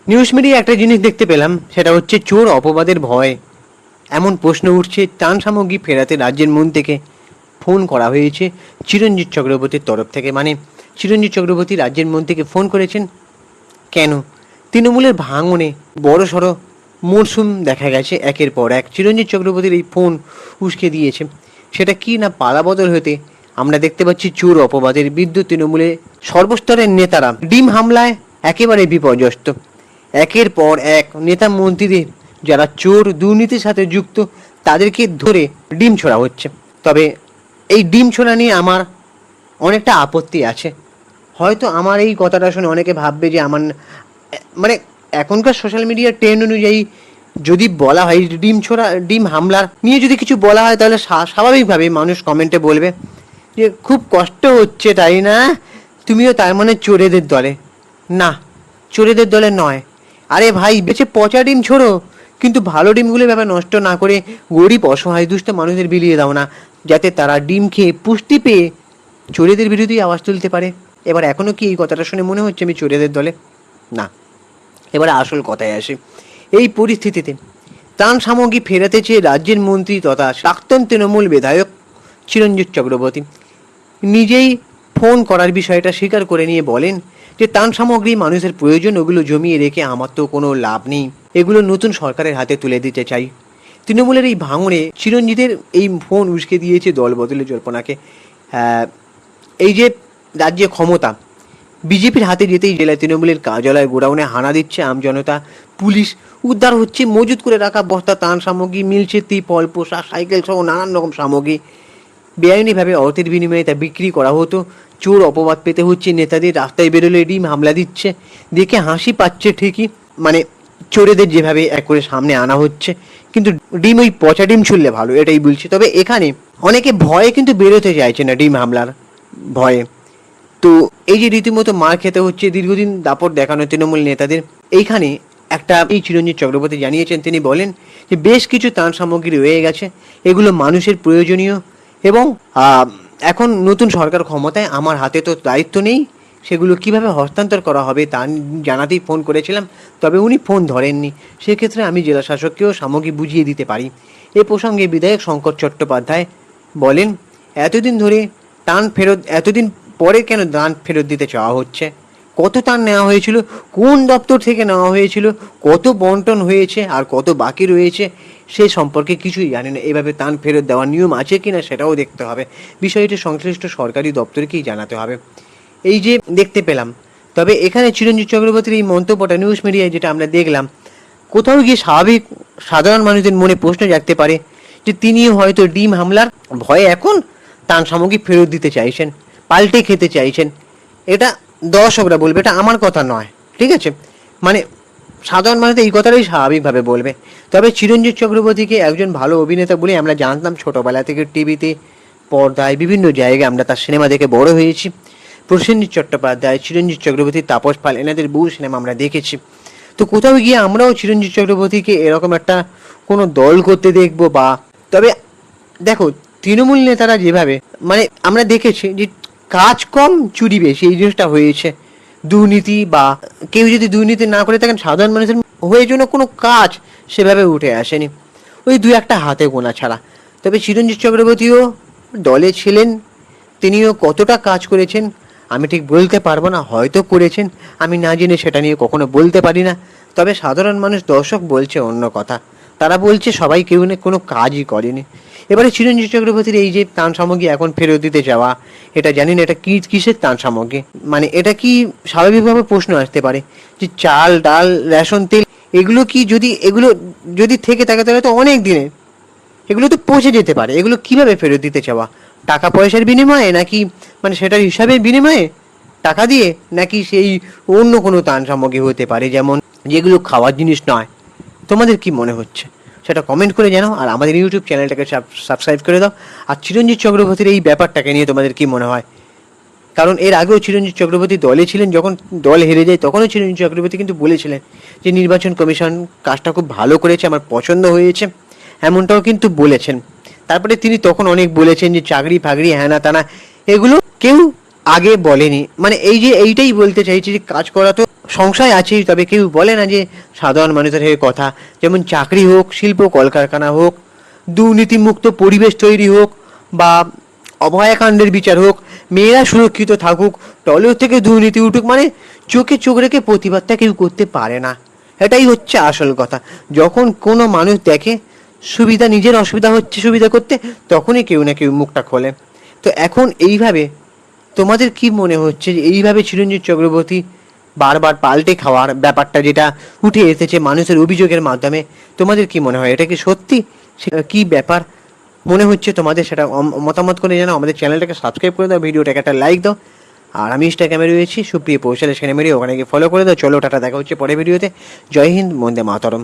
News media একটা জিনিস দেখতে পেলাম, সেটা হচ্ছে চোর অপবাদের ভয়। এমন প্রশ্ন উঠছে, ত্রাণ সামগ্রী ফেরাতে রাজ্যের মন থেকে ফোন করা হয়েছে চিরঞ্জিত চক্রবর্তীর তরফ থেকে। মানে চিরঞ্জিত চক্রবর্তী রাজ্যের মন থেকে ফোন করেছেন কেন? তৃণমূলের ভাঙনে বড় সড়ো মরশুম দেখা গেছে একের পর এক। চিরঞ্জিত চক্রবর্তীর এই ফোন উস্কে দিয়েছে, সেটা কি না পালাবদল হতে আমরা দেখতে পাচ্ছি চোর অপবাদের বিদ্যুৎ তৃণমূলে সর্বস্তরের নেতারা ডিম হামলায় একেবারে বিপর্যস্ত। একের পর এক নেতা মন্ত্রীদের যারা চোর দুর্নীতির সাথে যুক্ত তাদেরকে ধরে ডিম ছোড়া হচ্ছে। তবে এই ডিম ছোড়া নিয়ে আমার অনেকটা আপত্তি আছে। হয়তো আমার এই কথাটা শুনে অনেকে ভাববে যে আমার মানে এখনকার সোশ্যাল মিডিয়ার ট্রেন্ড অনুযায়ী যদি বলা হয় ডিম হামলার নিয়ে যদি কিছু বলা হয়, তাহলে স্বাভাবিকভাবেই মানুষ কমেন্টে বলবে যে খুব কষ্ট হচ্ছে তাই না, তুমিও তার মানে চোরেদের দলে। না, চোরেদের দলে নয়। আরে ভাই, বেঁচে পচা ডিম ছোড়ো, কিন্তু ভালো ডিমগুলো ব্যাপার নষ্ট না করে গরিব অসহায় দুষ্ট মানুষদের বিলিয়ে দাও না, যাতে তারা ডিম খেয়ে পুষ্টি পেয়ে চোরেদের বিরুদ্ধেই আওয়াজ তুলতে পারে। এবার এখনও কি এই কথাটা শুনে মনে হচ্ছে আমি চোরেদের দলে? না। এবারে আসল কথায় আসে। এই পরিস্থিতিতে ত্রাণ সামগ্রী ফেরাতে চেয়ে রাজ্যের মন্ত্রী তথা প্রাক্তন তৃণমূল বিধায়ক চিরঞ্জিত চক্রবর্তী নিজেই ফোন করার বিষয়টা স্বীকার করে নিয়ে বলেন যে ত্রাণ সামগ্রী মানুষের প্রয়োজন, ওগুলো জমিয়ে রেখে আমার তো কোনো লাভ নেই, এগুলো নতুন সরকারের হাতে তুলে দিতে চাই। তৃণমূলের এই ভাঙনে চিরঞ্জিতের এই ফোন উস্কে দিয়েছে দল বদলের জল্পনাকে। এই যে রাজ্যে ক্ষমতা বিজেপির হাতে যেতেই জেলায় তৃণমূলের কার্যালয় গোডাউনে হানা দিচ্ছে আমজনতা, পুলিশ, উদ্ধার হচ্ছে মজুত করে রাখা বস্তা ত্রাণ সামগ্রী, মিলছে ত্রিপল, পোশাক, সাইকেল সহ নানান রকম সামগ্রী। বেআইনিভাবে অর্থের বিনিময়ে তা বিক্রি করা হতো। চোর অপবাদ পেতে হচ্ছে নেতাদের, রাস্তায় বেরোলে ডিম হামলা দিচ্ছে। দেখে হাসি পাচ্ছে ঠিকই, মানে চোরেদের যেভাবে এক করে সামনে আনা হচ্ছে, কিন্তু ডিম ওই পচা ডিম ছুললে ভালো, এটাই বলছি। তবে এখানে অনেকে ভয়ে কিন্তু বেরোতে চাইছে না, ডিম হামলার ভয়ে। তো এই যে রীতিমতো মার খেতে হচ্ছে দীর্ঘদিন দাপট দেখানো তৃণমূল নেতাদের, এইখানে এই চিরঞ্জিত চক্রবর্তী জানিয়েছেন, তিনি বলেন যে বেশ কিছু ত্রাণ সামগ্রী রয়ে গেছে, এগুলো মানুষের প্রয়োজনীয়, এবং এখন নতুন সরকার ক্ষমতায়, আমার হাতে তো দায়িত্ব নেই, সেগুলো কিভাবে হস্তান্তর করা হবে তা জানাতেই ফোন করেছিলাম, তবে উনি ফোন ধরেননি। সেক্ষেত্রে আমি জেলা শাসককেও সামগ্রী বুঝিয়ে দিতে পারি। এ প্রসঙ্গে বিধায়ক শঙ্কর চট্টোপাধ্যায় বলেন, এতদিন পরে কেন দান ফেরত দিতে চাওয়া হচ্ছে? কত দান নেওয়া হয়েছিল, কোন দপ্তর থেকে নেওয়া হয়েছিল, কত বন্টন হয়েছে, আর কত বাকি রয়েছে, সে সম্পর্কে কিছুই জানি না। এভাবে দান ফেরত দেওয়ার নিয়ম আছে কিনা সেটাও দেখতে হবে, বিষয়টি সংশ্লিষ্ট সরকারি দপ্তরকেই জানাতে হবে। এই যে দেখতে পেলাম। তবে এখানে চিরঞ্জিত চক্রবর্তীর এই মন্তব্যটা নিউজ মিডিয়ায় যেটা আমরা দেখলাম, কোথাও গিয়ে স্বাভাবিক সাধারণ মানুষদের মনে প্রশ্ন জাগতে পারে যে তিনিও হয়তো ডিম হামলার ভয়ে এখন ত্রাণ সামগ্রী ফেরত দিতে চাইছেন, পাল্টে খেতে চাইছেন। এটা দর্শকরা বলবে, এটা আমার কথা নয়, ঠিক আছে? মানে সাধারণ মানুষ এই কথাটাই স্বাভাবিকভাবে বলবে। তবে চিরঞ্জিত চক্রবর্তীকে একজন ভালো অভিনেতা বলে আমরা জানতাম ছোটবেলা থেকে, টিভিতে, পর্দায়, বিভিন্ন জায়গায় আমরা তার সিনেমা দেখে বড় হয়েছি। প্রসেনজিৎ চট্টোপাধ্যায়, চিরঞ্জিত চক্রবর্তী, তাপস পাল, এনাদের বহু সিনেমা আমরা দেখেছি। তো কোথাও গিয়ে আমরাও চিরঞ্জিত চক্রবর্তীকে এরকম একটা কোনো দল করতে দেখবো। বা তবে দেখো, তৃণমূল নেতারা যেভাবে, মানে আমরা দেখেছি যে কাজ কম চুরি বেশি, এই জিনিসটা হয়েছে। দুর্নীতি বা কেউ যদি দুর্নীতি না করে থাকেন, সাধারণ মানুষের হয়ে জন্য কোনো কাজ সেভাবে উঠে আসেনি, ওই দু একটা হাতে গোনা ছাড়া। তবে চিরঞ্জিত চক্রবর্তীও দলে ছিলেন, তিনিও কতটা কাজ করেছেন আমি ঠিক বলতে পারবো না, হয়তো করেছেন, আমি না জেনে সেটা নিয়ে কখনো বলতে পারি না। তবে সাধারণ মানুষ, দর্শক বলছে অন্য কথা, তারা বলছে সবাই কেউ না কোনো কাজই করেনি। এবারে চিরঞ্জিত চক্রবর্তীর এই যে ত্রাণ সামগ্রী এখন ফেরত দিতে যাওয়া, এটা জানি না এটা কিসের ত্রাণ সামগ্রী। মানে এটা কি স্বাভাবিকভাবে প্রশ্ন আসতে পারে যে চাল, ডাল, রেশন তেল, এগুলো যদি থেকে থাকে তাহলে তো অনেক দিনে এগুলো তো পৌঁছে যেতে পারে। এগুলো কিভাবে ফেরত দিতে চাওয়া? টাকা পয়সার বিনিময়ে, নাকি মানে সেটার হিসাবের বিনিময়ে টাকা দিয়ে, নাকি সেই অন্য কোনো ত্রাণ সামগ্রী হতে পারে, যেমন যেগুলো খাওয়ার জিনিস নয়? তোমাদের কি মনে হচ্ছে সেটা কমেন্ট করে জানাও, আর আমাদের ইউটিউব চ্যানেলটাকে সাবস্ক্রাইব করে দাও। আর চিরঞ্জিত চক্রবর্তীর এই ব্যাপারটাকে নিয়ে তোমাদের কি মনে হয়? কারণ এর আগেও চিরঞ্জিত চক্রবর্তী দলে ছিলেন, যখন দল হেরে যায় তখনও চিরঞ্জিত চক্রবর্তী কিন্তু বলেছিলেন যে নির্বাচন কমিশন কাজটা খুব ভালো করেছে, আমার পছন্দ হয়েছে, এমনটাও কিন্তু বলেছেন। তারপরে তিনি তখন অনেক বলেছেন যে চাকরি ফাকরি হ্যানা তানা, এগুলো কেউ আগে বলেনি। মানে এইটাই বলতে চাইছি যে কাজ করা তো সংশয় আছেই, তবে কেউ বলে না যে সাধারণ মানুষের হয়ে কথা, যেমন চাকরি হোক, শিল্প কলকারখানা হোক, দুর্নীতিমুক্ত পরিবেশ তৈরি হোক, বা অভয়াকাণ্ডের বিচার হোক, মেয়েরা সুরক্ষিত থাকুক, টলিউড থেকে দুর্নীতি উঠুক, মানে চোখে চোখ রেখে প্রতিবাদটা কেউ করতে পারে না। এটাই হচ্ছে আসল কথা। যখন কোনো মানুষ দেখে সুবিধা, নিজের অসুবিধা হচ্ছে সুবিধা করতে, তখনই কেউ না কেউ মুখটা খোলে। তো এখন এইভাবে তোমাদের কি মনে হচ্ছে যে এইভাবে চিরঞ্জিত চক্রবর্তী বারবার পাল্টে খাওয়ার ব্যাপারটা যেটা উঠে এসেছে মানুষের অভিযোগের মাধ্যমে, তোমাদের কি মনে হয় এটা কি সত্যি? কি ব্যাপার মনে হচ্ছে তোমাদের, সেটা মতামত করে জানাও। আমাদের চ্যানেলটাকে সাবস্ক্রাইব করে দাও, ভিডিওটাকে একটা লাইক দাও। আর আমি ইনস্টাগ্রামে রয়েছি সুপ্রিয় পৌশাল, সেখানে মেরে ওখানে গিয়ে ফলো করে দাও। চলো টাটা, দেখা হচ্ছে পরের ভিডিওতে। জয় হিন্দ, বন্দে মাতরম।